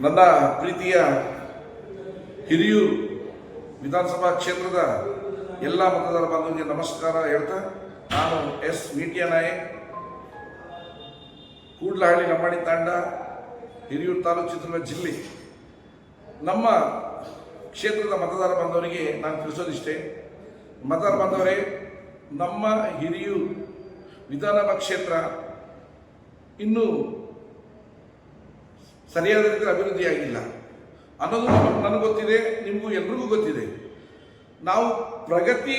ನನ್ನ ಪ್ರೀತಿಯ ಹಿರಿಯೂರು ವಿಧಾನಸಭಾ ಕ್ಷೇತ್ರದ ಎಲ್ಲ ಮತದಾರ ಬಾಂಧವರಿಗೆ ನಮಸ್ಕಾರ ಹೇಳ್ತಾ, ನಾನು ಎಸ್ ಮೀಟಿಯ ನಾಯಕ್, ಕೂಡ್ಲಹಳ್ಳಿ ಲಂಬಾಣಿ ತಾಂಡ, ಹಿರಿಯೂರು ತಾಲೂಕು, ಚಿತ್ರದುರ್ಗ ಜಿಲ್ಲೆ. ನಮ್ಮ ಕ್ಷೇತ್ರದ ಮತದಾರ ಬಾಂಧವರಿಗೆ ನಾನು ತಿಳಿಸೋದಿಷ್ಟೇ. ಮತದಾರ ಬಾಂಧವರೇ, ನಮ್ಮ ಹಿರಿಯೂರು ವಿಧಾನಸಭಾ ಕ್ಷೇತ್ರ ಇನ್ನೂ ಸರಿಯಾದ ರೀತಿಯಲ್ಲಿ ಅಭಿವೃದ್ಧಿ ಆಗಿಲ್ಲ ಅನ್ನೋದು ನನಗೆ ಗೊತ್ತಿದೆ, ನಿಮಗೂ ಎಲ್ರಿಗೂ ಗೊತ್ತಿದೆ. ನಾವು ಪ್ರಗತಿ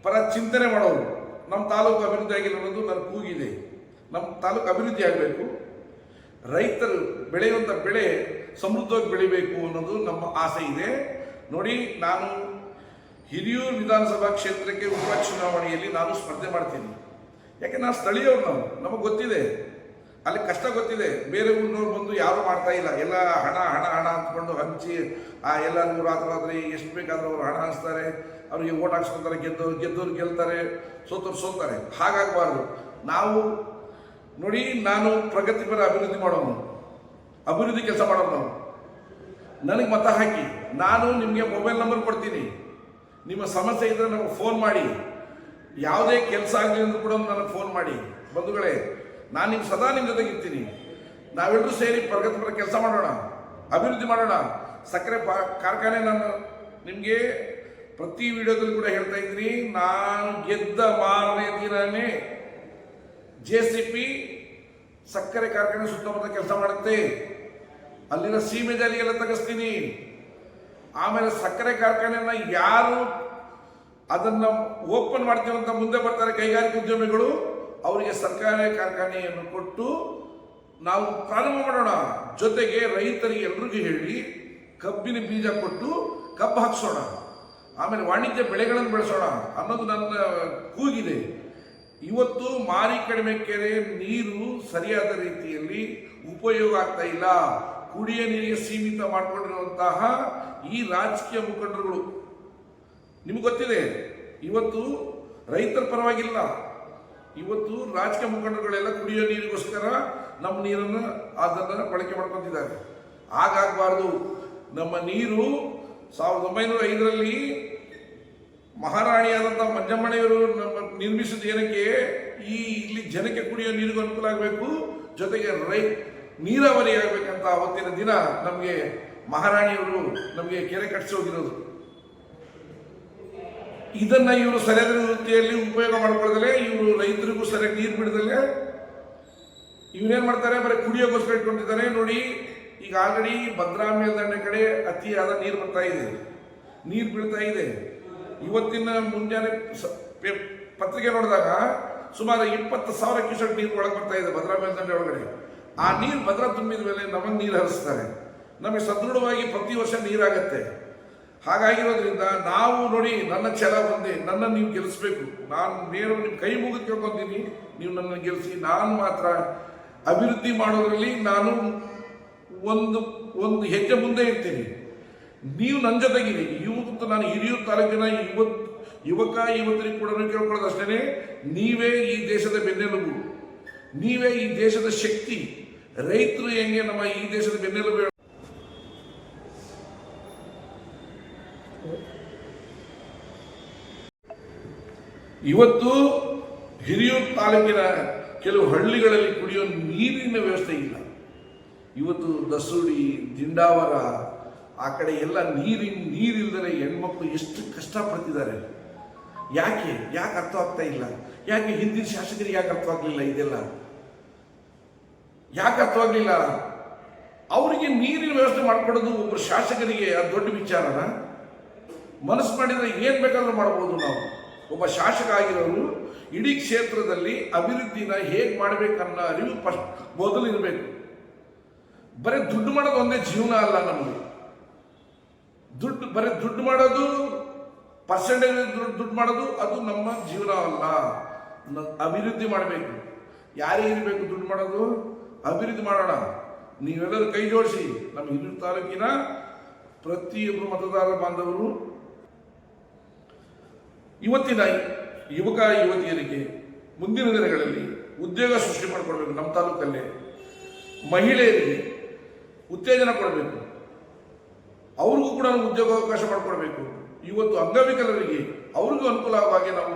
ಪರ ಚಿಂತನೆ ಮಾಡೋರು. ನಮ್ಮ ತಾಲೂಕು ಅಭಿವೃದ್ಧಿ ಆಗಿಲ್ಲ ಅನ್ನೋದು ನನ್ನ ಕೂಗಿದೆ. ನಮ್ಮ ತಾಲೂಕು ಅಭಿವೃದ್ಧಿ ಆಗಬೇಕು, ರೈತರು ಬೆಳೆಯುವಂಥ ಬೆಳೆ ಸಮೃದ್ಧವಾಗಿ ಬೆಳಿಬೇಕು ಅನ್ನೋದು ನಮ್ಮ ಆಸೆ ಇದೆ. ನೋಡಿ, ನಾನು ಹಿರಿಯೂರು ವಿಧಾನಸಭಾ ಕ್ಷೇತ್ರಕ್ಕೆ ಉಪಚುನಾವಣೆಯಲ್ಲಿ ನಾನು ಸ್ಪರ್ಧೆ ಮಾಡ್ತೀನಿ. ಯಾಕೆ ನಾನು ಸ್ಥಳೀಯವ್ರು, ನಮಗೆ ಗೊತ್ತಿದೆ, ಅಲ್ಲಿ ಕಷ್ಟ ಗೊತ್ತಿದೆ. ಬೇರೆ ಊರಿನವ್ರು ಬಂದು ಯಾರು ಮಾಡ್ತಾ ಇಲ್ಲ, ಎಲ್ಲ ಹಣ ಹಣ ಹಣ ಅಂದ್ಕೊಂಡು ಹಂಚಿ ಎಲ್ಲರಿಗೂ ರಾತ್ರಿ ಎಷ್ಟು ಬೇಕಾದರೂ ಅವರು ಹಣ ಹಂಚ್ತಾರೆ, ಅವರಿಗೆ ಓಟ್ ಹಾಕ್ಸ್ಕೊತಾರೆ, ಗೆದ್ದವ್ರು ಗೆಲ್ತಾರೆ, ಸೋತವ್ರು ಸೋಲ್ತಾರೆ. ಹಾಗಾಗಬಾರ್ದು. ನಾವು ನೋಡಿ, ನಾನು ಪ್ರಗತಿಪರ ಅಭಿವೃದ್ಧಿ ಮಾಡೋನು, ಅಭಿವೃದ್ಧಿ ಕೆಲಸ ಮಾಡೋನು. ನಾವು ನನಗೆ ಮತ ಹಾಕಿ, ನಾನು ನಿಮಗೆ ಮೊಬೈಲ್ ನಂಬರ್ ಕೊಡ್ತೀನಿ. ನಿಮ್ಮ ಸಮಸ್ಯೆ ಇದ್ದರೆ ನಮಗೆ ಫೋನ್ ಮಾಡಿ, ಯಾವುದೇ ಕೆಲಸ ಆಗಲಿ ಅಂದ್ರೂ ಕೂಡ ನನಗೆ ಫೋನ್ ಮಾಡಿ. ಬಂಧುಗಳೇ, ನಾನು ನಿಮ್ಮ ಸದಾ ನಿಮ್ಮ ಜೊತೆಗೆ ಇರ್ತೀನಿ. ನಾವೆಲ್ಲರೂ ಸೇರಿ ಪ್ರಗತಿಪರ ಕೆಲಸ ಮಾಡೋಣ, ಅಭಿವೃದ್ಧಿ ಮಾಡೋಣ. ಸಕ್ಕರೆ ಕಾರ್ಖಾನೆ ನಾನು ನಿಮಗೆ ಪ್ರತಿ ವಿಡಿಯೋದಲ್ಲಿ ಕೂಡ ಹೇಳ್ತಾ ಇದ್ದೀನಿ. ನಾನು ಗೆದ್ದ ಮಾರನೇ ದಿನನೇ JCP ಸಕ್ಕರೆ ಕಾರ್ಖಾನೆ ಸುತ್ತಮುತ್ತ ಕೆಲಸ ಮಾಡುತ್ತೆ. ಅಲ್ಲಿನ ಸೀಮೆ ಜಾಲಿಗೆಲ್ಲ ತೆಗೆಸ್ತೀನಿ. ಆಮೇಲೆ ಸಕ್ಕರೆ ಕಾರ್ಖಾನೆಯನ್ನ ಯಾರು ಅದನ್ನ ಓಪನ್ ಮಾಡ್ತೀವಿ ಅಂತ ಮುಂದೆ ಬರ್ತಾರೆ ಕೈಗಾರಿಕಾ ಉದ್ಯಮಿಗಳು, ಅವರಿಗೆ ಸರ್ಕಾರಿ ಕಾರ್ಖಾನೆಯನ್ನು ಕೊಟ್ಟು ನಾವು ಪ್ರಾರಂಭ ಮಾಡೋಣ. ಜೊತೆಗೆ ರೈತರಿಗೆ ಎಲ್ರಿಗೂ ಹೇಳಿ ಕಬ್ಬಿನ ಬೀಜ ಕೊಟ್ಟು ಕಬ್ಬು ಹಾಕ್ಸೋಣ. ಆಮೇಲೆ ವಾಣಿಜ್ಯ ಬೆಳೆಗಳನ್ನು ಬೆಳೆಸೋಣ ಅನ್ನೋದು ನನ್ನ ಕೂಗಿದೆ. ಇವತ್ತು ಮಾರಿ ಕಡಿಮೆ ಕೆರೆ ನೀರು ಸರಿಯಾದ ರೀತಿಯಲ್ಲಿ ಉಪಯೋಗ ಆಗ್ತಾ ಇಲ್ಲ. ಕುಡಿಯ ನೀರಿಗೆ ಸೀಮಿತ ಮಾಡಿಕೊಂಡಿರುವಂತಹ ಈ ರಾಜಕೀಯ ಮುಖಂಡರುಗಳು, ನಿಮ್ಗೆ ಗೊತ್ತಿದೆ, ಇವತ್ತು ರೈತರ ಪರವಾಗಿಲ್ಲ. ಇವತ್ತು ರಾಜಕೀಯ ಮುಖಂಡರುಗಳೆಲ್ಲ ಕುಡಿಯೋ ನೀರಿಗೋಸ್ಕರ ನಮ್ಮ ನೀರನ್ನು ಅದನ್ನು ಬಳಕೆ ಮಾಡ್ಕೊತಿದ್ದಾರೆ. ಹಾಗಾಗಬಾರ್ದು. ನಮ್ಮ ನೀರು 1905ರಲ್ಲಿ ಮಹಾರಾಣಿಯಾದಂಥ ಮಂಜಮ್ಮಣಿಯವರು ನಮ್ಮ ನಿರ್ಮಿಸಿದ ಏನಕ್ಕೆ, ಇಲ್ಲಿ ಜನಕ್ಕೆ ಕುಡಿಯೋ ನೀರಿಗೂ ಅನುಕೂಲ ಆಗಬೇಕು, ಜೊತೆಗೆ ನೀರಾವರಿ ಆಗಬೇಕಂತ ಅವತ್ತಿನ ದಿನ ನಮಗೆ ಮಹಾರಾಣಿಯವರು ನಮಗೆ ಕೆರೆ ಕಟ್ಟಿಸಿ ಹೋಗಿರೋದು. ಇದನ್ನ ಇವರು ಸರಿಯಾದ ರೀತಿಯಲ್ಲಿ ಉಪಯೋಗ ಮಾಡ್ಕೊಳ್ಳದಲ್ಲೇ, ಇವರು ರೈತರಿಗೂ ಸರಿಯಾಗಿ ನೀರು ಬಿಡದಲ್ಲೇ ಇವರೇನ್ ಮಾಡ್ತಾರೆ, ಬರೀ ಕುಡಿಯೋಗೋಸ್ಕರ ಇಟ್ಕೊಂಡಿದ್ದಾರೆ. ನೋಡಿ, ಈಗ ಆಲ್ರೆಡಿ ಭದ್ರಾ ಮೇಲ್ದಂಡೆ ಕಡೆ ಅತಿಯಾದ ನೀರು ಬರ್ತಾ ಇದೆ, ನೀರು ಬೀಳ್ತಾ ಇದೆ. ಇವತ್ತಿನ ಮುಂಜಾನೆ ಪತ್ರಿಕೆ ನೋಡಿದಾಗ ಸುಮಾರು 20,000 ಕ್ಯೂಸೆಕ್ ನೀರು ಒಳಗೆ ಬರ್ತಾ ಇದೆ ಭದ್ರಾ ಮೇಲ್ದಂಡೆ ಒಳಗಡೆ. ಆ ನೀರು ಭದ್ರಾ ತುಂಬಿದ ಮೇಲೆ ನಮಗೆ ನೀರು ಹರಿಸ್ತಾರೆ. ನಮಗೆ ಸದೃಢವಾಗಿ ಪ್ರತಿ ವರ್ಷ ನೀರಾಗತ್ತೆ. ಹಾಗಾಗಿರೋದ್ರಿಂದ ನಾವು ನೋಡಿ, ನನ್ನ ಛಲ ಒಂದೇ, ನನ್ನನ್ನು ನೀವು ಗೆಲ್ಲಿಸ್ಬೇಕು. ನಾನು ನೇರ ನಿಮ್ಮ ಕೈ ಮುಗಿದು ಕೇಳ್ಕೊತೀನಿ, ನೀವು ನನ್ನನ್ನು ಗೆಲ್ಲಿಸಿ. ನಾನು ಮಾತ್ರ ಅಭಿವೃದ್ಧಿ ಮಾಡೋದ್ರಲ್ಲಿ ನಾನು ಒಂದು ಹೆಜ್ಜೆ ಮುಂದೆ ಇರ್ತೀನಿ. ನೀವು ನನ್ನ ಜೊತೆಗಿರಿ. ಇವತ್ತು ನಾನು ಹಿರಿಯೂರು ತಾಲೂಕಿನ ಯುವಕರಿಗೆ ಕೂಡ ಕೇಳ್ಕೊಳ್ಳೋದು ಅಷ್ಟೇ, ನೀವೇ ಈ ದೇಶದ ಬೆನ್ನೆಲುಬು, ನೀವೇ ಈ ದೇಶದ ಶಕ್ತಿ. ರೈತರು ಹೆಂಗೆ ನಮ್ಮ ಈ ದೇಶದ ಬೆನ್ನೆಲುಬು. ಇವತ್ತು ಹಿರಿಯೂರು ತಾಲೂಕಿನ ಕೆಲವು ಹಳ್ಳಿಗಳಲ್ಲಿ ಕುಡಿಯೋ ನೀರಿನ ವ್ಯವಸ್ಥೆ ಇಲ್ಲ. ಇವತ್ತು ದಸೂಡಿ, ದಿಂಡಾವರ ಆ ಕಡೆ ಎಲ್ಲ ನೀರಿಲ್ಲದೆ ಹೆಣ್ಮಕ್ಳು ಎಷ್ಟು ಕಷ್ಟಪಡ್ತಿದ್ದಾರೆ. ಯಾಕೆ ಅರ್ಥವಾಗ್ತಾ ಇಲ್ಲ? ಯಾಕೆ ಹಿಂದಿನ ಶಾಸಕರಿಗೆ ಯಾಕೆ ಅರ್ಥವಾಗ್ಲಿಲ್ಲ? ಇದೆಲ್ಲ ಯಾಕೆ ಅರ್ಥವಾಗ್ಲಿಲ್ಲ? ಅವರಿಗೆ ನೀರಿನ ವ್ಯವಸ್ಥೆ ಮಾಡ್ಕೊಡೋದು ಒಬ್ಬರು ಶಾಸಕರಿಗೆ ಅದು ದೊಡ್ಡ ವಿಚಾರನ? ಮನಸ್ಸು ಮಾಡಿದ್ರೆ ಏನ್ ಬೇಕಾದ್ರೂ ಮಾಡಬಹುದು. ನಾವು ಒಬ್ಬ ಶಾಸಕ ಆಗಿರೋರು ಇಡೀ ಕ್ಷೇತ್ರದಲ್ಲಿ ಅಭಿವೃದ್ಧಿನ ಹೇಗೆ ಮಾಡಬೇಕನ್ನೋ ಅರಿವು ಮೊದಲು ಇರಬೇಕು. ಬರೀ ದುಡ್ಡು ಮಾಡೋದು ಒಂದೇ ಜೀವನ ಅಲ್ಲ ನಮಗೆ. ಬರೀ ದುಡ್ಡು ಮಾಡೋದು, ಪರ್ಸೆಂಟೇಜ್ ದುಡ್ಡು ಮಾಡೋದು ಅದು ನಮ್ಮ ಜೀವನ ಅಲ್ಲ. ಅಭಿವೃದ್ಧಿ ಮಾಡಬೇಕು. ಯಾರಿಗೆ ಇರಬೇಕು ದುಡ್ಡು ಮಾಡೋದು? ಅಭಿವೃದ್ಧಿ ಮಾಡೋಣ. ನೀವೆಲ್ಲರೂ ಕೈ ಜೋಡಿಸಿ ನಮ್ಮ ಹಿರಿಯೂರು ತಾಲೂಕಿನ ಪ್ರತಿಯೊಬ್ಬರು ಮತದಾರ ಬಾಂಧವರು ಇವತ್ತಿನ ಯುವಕ ಯುವತಿಯರಿಗೆ ಮುಂದಿನ ದಿನಗಳಲ್ಲಿ ಉದ್ಯೋಗ ಸೃಷ್ಟಿ ಮಾಡಿಕೊಡ್ಬೇಕು. ನಮ್ಮ ತಾಲೂಕಲ್ಲಿ ಮಹಿಳೆಯರಿಗೆ ಉತ್ತೇಜನ ಕೊಡಬೇಕು, ಅವ್ರಿಗೂ ಕೂಡ ನಾವು ಉದ್ಯೋಗಾವಕಾಶ ಮಾಡಿಕೊಡ್ಬೇಕು. ಇವತ್ತು ಅಂಗವಿಕಲರಿಗೆ ಅವ್ರಿಗೂ ಅನುಕೂಲವಾಗಿ ನಾವು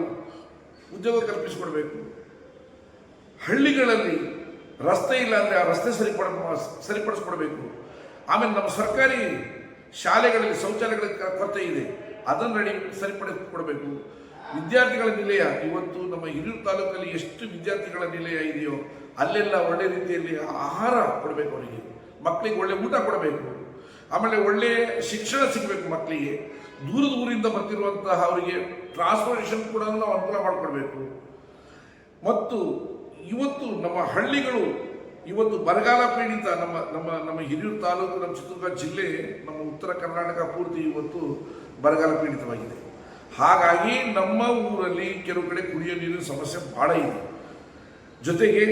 ಉದ್ಯೋಗ ಕಲ್ಪಿಸಿಕೊಡ್ಬೇಕು. ಹಳ್ಳಿಗಳಲ್ಲಿ ರಸ್ತೆ ಇಲ್ಲ ಅಂದರೆ ಆ ರಸ್ತೆ ಸರಿಪಡಿಸ್ಕೊಡ್ಬೇಕು. ಆಮೇಲೆ ನಮ್ಮ ಸರ್ಕಾರಿ ಶಾಲೆಗಳಲ್ಲಿ ಶೌಚಾಲಯಗಳ ಕೊರತೆ ಇದೆ, ಅದನ್ನು ಸರಿಪಡಿಸಿಕೊಡ್ಬೇಕು. ವಿದ್ಯಾರ್ಥಿಗಳ ನಿಲಯ, ಇವತ್ತು ನಮ್ಮ ಹಿರಿಯೂರು ತಾಲೂಕಲ್ಲಿ ಎಷ್ಟು ವಿದ್ಯಾರ್ಥಿಗಳ ನಿಲಯ ಇದೆಯೋ ಅಲ್ಲೆಲ್ಲ ಒಳ್ಳೆ ರೀತಿಯಲ್ಲಿ ಆಹಾರ ಕೊಡಬೇಕು, ಅವರಿಗೆ ಮಕ್ಕಳಿಗೆ ಒಳ್ಳೆ ಊಟ ಕೊಡಬೇಕು. ಆಮೇಲೆ ಒಳ್ಳೆ ಶಿಕ್ಷಣ ಸಿಗಬೇಕು ಮಕ್ಕಳಿಗೆ. ದೂರದ ಊರಿಂದ ಬರ್ತಿರುವಂತಹ ಅವರಿಗೆ ಟ್ರಾನ್ಸ್ಪೋರ್ಟೇಷನ್ ಕೂಡ ನಾವು ಅನುಕೂಲ ಮಾಡಿಕೊಡ್ಬೇಕು. ಮತ್ತು ಇವತ್ತು ನಮ್ಮ ಹಳ್ಳಿಗಳು ಇವತ್ತು ಬರಗಾಲ ಪೀಡಿತ, ನಮ್ಮ ನಮ್ಮ ನಮ್ಮ ಹಿರಿಯೂರು ತಾಲೂಕು, ನಮ್ಮ ಚಿತ್ರದುರ್ಗ ಜಿಲ್ಲೆ, ನಮ್ಮ ಉತ್ತರ ಕರ್ನಾಟಕ ಪೂರ್ತಿ ಇವತ್ತು ಬರಗಾಲ ಪೀಡಿತವಾಗಿದೆ. ಹಾಗಾಗಿ ನಮ್ಮ ಊರಲ್ಲಿ ಕೆಲವು ಕಡೆ ಕುಡಿಯೋ ನೀರಿನ ಸಮಸ್ಯೆ ಬಹಳ ಇದೆ. ಜೊತೆಗೆ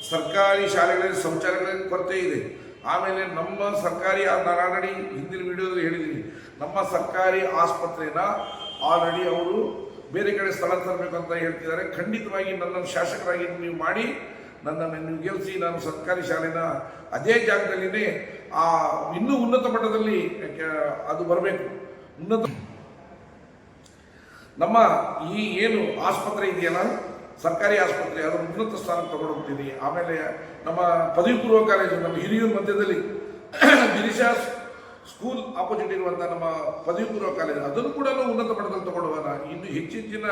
ಸರ್ಕಾರಿ ಶಾಲೆಗಳಲ್ಲಿ ಶೌಚಾಲಯಗಳ ಕೊರತೆ ಇದೆ. ಆಮೇಲೆ ನಮ್ಮ ಸರ್ಕಾರಿ, ನಾನು ಆಲ್ರೆಡಿ ಹಿಂದಿನ ವಿಡಿಯೋದಲ್ಲಿ ಹೇಳಿದ್ದೀನಿ, ನಮ್ಮ ಸರ್ಕಾರಿ ಆಸ್ಪತ್ರೆನ ಆಲ್ರೆಡಿ ಅವರು ಬೇರೆ ಕಡೆ ಸ್ಥಳ ತರಬೇಕಂತ ಹೇಳ್ತಿದ್ದಾರೆ. ಖಂಡಿತವಾಗಿ ನನ್ನನ್ನು ಶಾಸಕರಾಗಿ ನೀವು ಮಾಡಿ, ನನ್ನನ್ನು ನೀವು ಗೆಲ್ಲಿಸಿ, ನಾನು ಸರ್ಕಾರಿ ಶಾಲೆನ ಅದೇ ಜಾಗದಲ್ಲಿನೇ ಇನ್ನೂ ಉನ್ನತ ಮಟ್ಟದಲ್ಲಿ ಅದು ಬರಬೇಕು. ನಮ್ಮ ಈ ಏನು ಆಸ್ಪತ್ರೆ ಇದೆಯಲ್ಲ, ಸರ್ಕಾರಿ ಆಸ್ಪತ್ರೆ, ಅದರ ಉನ್ನತ ಸ್ಥಾನಕ್ಕೆ ತಗೊಂಡು ಹೋಗ್ತೀನಿ. ಆಮೇಲೆ ನಮ್ಮ ಪದವಿ ಪೂರ್ವ ಕಾಲೇಜು, ನಮ್ಮ ಹಿರಿಯೂರು ಮಧ್ಯದಲ್ಲಿ ಗಿರೀಶಾ ಸ್ಕೂಲ್ ಆಪೋಸಿಟ್ ಇರುವಂಥ ನಮ್ಮ ಪದವಿ ಪೂರ್ವ ಕಾಲೇಜು, ಅದನ್ನು ಕೂಡ ಉನ್ನತ ಮಟ್ಟದಲ್ಲಿ ತಗೊಂಡು ಹೋಗೋಣ. ಇನ್ನು ಹೆಚ್ಚಿನ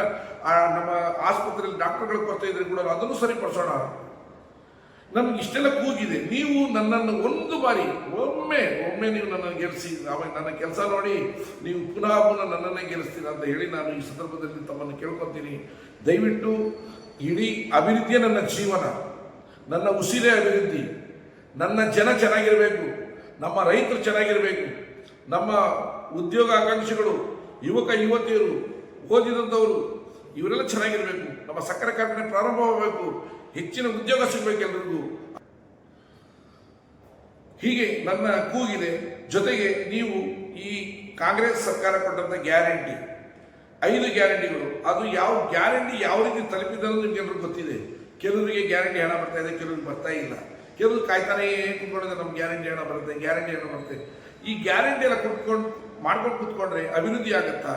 ನಮ್ಮ ಆಸ್ಪತ್ರೆಯಲ್ಲಿ ಡಾಕ್ಟರ್ಗಳ ಕೊರತೆ ಇದ್ರೆ ಕೂಡ ಅದನ್ನು ಸರಿಪಡಿಸೋಣ. ನಮ್ಗೆ ಇಷ್ಟೆಲ್ಲ ಕೂಗಿದೆ. ನೀವು ನನ್ನನ್ನು ಒಂದು ಬಾರಿ ಒಮ್ಮೆ ನೀವು ನನ್ನನ್ನು ಗೆಲ್ಲಿಸಿ, ಆಮೇಲೆ ನನ್ನ ಕೆಲಸ ನೋಡಿ ನೀವು ಪುನಃ ನನ್ನನ್ನೇ ಗೆಲ್ಲಿಸ್ತೀರ ಅಂತ ಹೇಳಿ ನಾನು ಈ ಸಂದರ್ಭದಲ್ಲಿ ತಮ್ಮನ್ನು ಕೇಳ್ಕೊತೀನಿ. ದಯವಿಟ್ಟು ಇಡೀ ಅಭಿವೃದ್ಧಿಯೇ ನನ್ನ ಜೀವನ, ನನ್ನ ಉಸಿರೇ ಅಭಿವೃದ್ಧಿ. ನನ್ನ ಜನ ಚೆನ್ನಾಗಿರಬೇಕು, ನಮ್ಮ ರೈತರು ಚೆನ್ನಾಗಿರಬೇಕು, ನಮ್ಮ ಉದ್ಯೋಗಾಕಾಂಕ್ಷಿಗಳು, ಯುವಕ ಯುವತಿಯರು, ಓದಿದಂಥವರು ಇವರೆಲ್ಲ ಚೆನ್ನಾಗಿರಬೇಕು. ನಮ್ಮ ಸಕ್ಕರೆ ಕಾರ್ಖಾನೆ ಪ್ರಾರಂಭವಾಗಬೇಕು, ಹೆಚ್ಚಿನ ಉದ್ಯೋಗ ಸಿಗಬೇಕು ಎಲ್ರಿಗೂ. ಹೀಗೆ ನನ್ನ ಕೂಗಿದೆ. ಜೊತೆಗೆ ನೀವು ಈ ಕಾಂಗ್ರೆಸ್ ಸರ್ಕಾರ ಕೊಟ್ಟಂಥ ಗ್ಯಾರಂಟಿ, 5 ಗ್ಯಾರಂಟಿಗಳು, ಅದು ಯಾವ ಗ್ಯಾರಂಟಿ ಯಾವ ರೀತಿ ತಲುಪಿದೆ ಅನ್ನೋದು ನಿಮ್ಗೆಲ್ಲರಿಗೂ ಗೊತ್ತಿದೆ. ಕೆಲವರಿಗೆ ಗ್ಯಾರಂಟಿ ಹಣ ಬರ್ತಾ ಇದೆ, ಕೆಲವರಿಗೆ ಬರ್ತಾ ಇಲ್ಲ. ಕೆಲವರು ಕಾಯ್ತಾನೇ ಕೂತ್ಕೊಂಡಿದ್ರೆ ನಮ್ಮ ಗ್ಯಾರಂಟಿ ಹಣ ಬರುತ್ತೆ, ಗ್ಯಾರಂಟಿ ಹಣ ಬರುತ್ತೆ. ಈ ಗ್ಯಾರಂಟಿ ಎಲ್ಲ ಮಾಡ್ಕೊಂಡು ಕೂತ್ಕೊಂಡ್ರೆ ಅಭಿವೃದ್ಧಿ ಆಗುತ್ತಾ?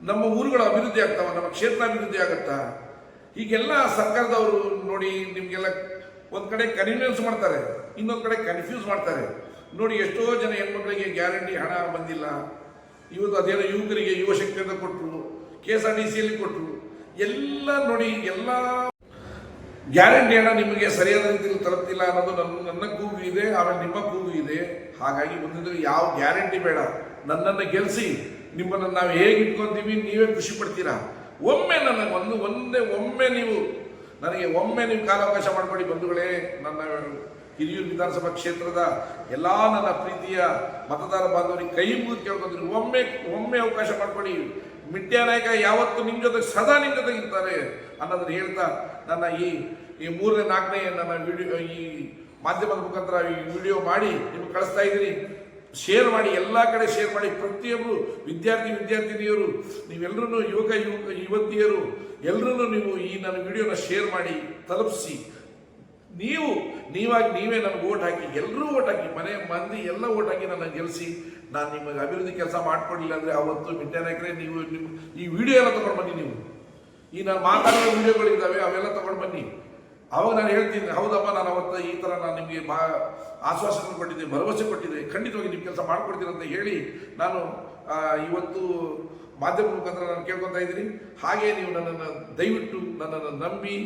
ನಮ್ಮ ಊರುಗಳು ಅಭಿವೃದ್ಧಿ ಆಗ್ತಾವ? ನಮ್ಮ ಕ್ಷೇತ್ರ ಅಭಿವೃದ್ಧಿ ಆಗುತ್ತಾ? ಹೀಗೆಲ್ಲ ಸರ್ಕಾರದವರು ನೋಡಿ ನಿಮಗೆಲ್ಲ ಒಂದು ಕಡೆ ಕನ್ವಿನ್ಸ್ ಮಾಡ್ತಾರೆ, ಇನ್ನೊಂದು ಕಡೆ ಕನ್ಫ್ಯೂಸ್ ಮಾಡ್ತಾರೆ. ನೋಡಿ, ಎಷ್ಟೋ ಜನ ಹೆಣ್ಮಕ್ಳಿಗೆ ಗ್ಯಾರಂಟಿ ಹಣ ಬಂದಿಲ್ಲ. ಇವತ್ತು ಅದೇನೋ ಯುವಕರಿಗೆ ಯುವ ಶಕ್ತಿ ಅಂತ ಕೊಟ್ಟರು, KSRTCಯಲ್ಲಿ ಕೊಟ್ಟರು, ಎಲ್ಲ ನೋಡಿ, ಎಲ್ಲ ಗ್ಯಾರಂಟಿ ಹಣ ನಿಮಗೆ ಸರಿಯಾದ ರೀತಿಯಲ್ಲಿ ತಲುಪ್ತಿಲ್ಲ ಅನ್ನೋದು ನನ್ನ ಕೂಗು ಇದೆ, ಆಮೇಲೆ ನಿಮ್ಮ ಕೂಗು ಇದೆ. ಹಾಗಾಗಿ ಮುಂದಿನ ಯಾವ ಗ್ಯಾರಂಟಿ ಬೇಡ, ನನ್ನನ್ನು ಗೆಲ್ಲಿಸಿ, ನಿಮ್ಮನ್ನು ನಾವು ಹೇಗೆ ಇಟ್ಕೊತೀವಿ ನೀವೇ ಖುಷಿ ಪಡ್ತೀರಾ. ಒಮ್ಮೆ ನನಗೆ ಒಮ್ಮೆ ನೀವು ಕಾಲಾವಕಾಶ ಮಾಡಿಕೊಡಿ ಬಂಧುಗಳೇ. ನನ್ನ ಹಿರಿಯೂರು ವಿಧಾನಸಭಾ ಕ್ಷೇತ್ರದ ಎಲ್ಲ ನನ್ನ ಪ್ರೀತಿಯ ಮತದಾರ ಬಾಂಧವರಿಗೆ ಕೈ ಮುಗಿದು ಕೇಳ್ಕೊಂಡ್ರಿ, ಒಮ್ಮೆ ಅವಕಾಶ ಮಾಡಿಕೊಡಿ. ಮಿಂಟ್ಯಾ ನಾಯಕ ಯಾವತ್ತು ನಿಮ್ಮ ಜೊತೆ ಸದಾ ನಿಮ್ಮ ಜೊತೆ ಇರ್ತಾರೆ ಅನ್ನೋದನ್ನು ಹೇಳ್ತಾ ನನ್ನ ಈ 3ನೇ 4ನೇ ನನ್ನ ವಿಡಿಯೋ ಈ ಮಾಧ್ಯಮದ ಮುಖಾಂತರ ಈ ವಿಡಿಯೋ ಮಾಡಿ ನಿಮ್ಗೆ ಕಳಿಸ್ತಾ ಇದ್ದೀನಿ. ಶೇರ್ ಮಾಡಿ, ಎಲ್ಲ ಕಡೆ ಶೇರ್ ಮಾಡಿ. ಪ್ರತಿಯೊಬ್ಬರು ವಿದ್ಯಾರ್ಥಿನಿಯರು, ನೀವೆಲ್ಲರೂ ಯುವತಿಯರು ಎಲ್ಲರೂ ನೀವು ಈ ನನ್ನ ವಿಡಿಯೋನ ಶೇರ್ ಮಾಡಿ ತಲುಪಿಸಿ. ನೀವೇ ನನಗೆ ಓಟ್ ಹಾಕಿ, ಎಲ್ಲರೂ ಓಟ್ ಹಾಕಿ, ಮನೆ ಮಂದಿ ಎಲ್ಲ ಓಟ್ ಹಾಕಿ ನನ್ನ ಗೆಲ್ಲಿಸಿ. ನಾನು ನಿಮಗೆ ಅಭಿವೃದ್ಧಿ ಕೆಲಸ ಮಾಡ್ಕೊಡಿಲ್ಲ ಅಂದರೆ ಅವತ್ತು ಮಿಂಟ್ಯಾ ನಾಯಕರೇ ನೀವು ಈ ವಿಡಿಯೋ ಎಲ್ಲ ತೊಗೊಂಡು ಬನ್ನಿ. ನೀವು ಈ ನಾನು ಮಾತಾಡೋ ವಿಡಿಯೋಗಳಿದ್ದಾವೆ ಅವೆಲ್ಲ ತೊಗೊಂಡು ಬನ್ನಿ. ಅವಾಗ ನಾನು ಹೇಳ್ತೀನಿ, ಹೌದಮ್ಮ, ನಾನು ಅವತ್ತು ಈ ಥರ ನಾನು ನಿಮಗೆ ಆಶ್ವಾಸನೆ ಕೊಟ್ಟಿದ್ದೆ, ಭರವಸೆ ಕೊಟ್ಟಿದ್ದೆ, ಖಂಡಿತವಾಗಿ ನಿಮ್ಮ ಕೆಲಸ ಮಾಡ್ಕೊಡ್ತೀನಿ ಅಂತ ಹೇಳಿ ನಾನು ಇವತ್ತು ಮಾಧ್ಯಮ ಮುಖಾಂತರ ನಾನು ಕೇಳ್ಕೊತಾ ಇದ್ದೀನಿ. ಹಾಗೆ ನೀವು ನನ್ನನ್ನು ದಯವಿಟ್ಟು ನನ್ನನ್ನು ನಂಬಿ,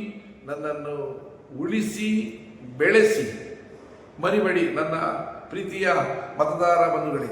ನನ್ನನ್ನು ಉಳಿಸಿ ಬೆಳೆಸಿ, ಮರಿಬೇಡಿ ನನ್ನ ಪ್ರೀತಿಯ ಮತದಾರ ಬಂಧುಗಳೇ.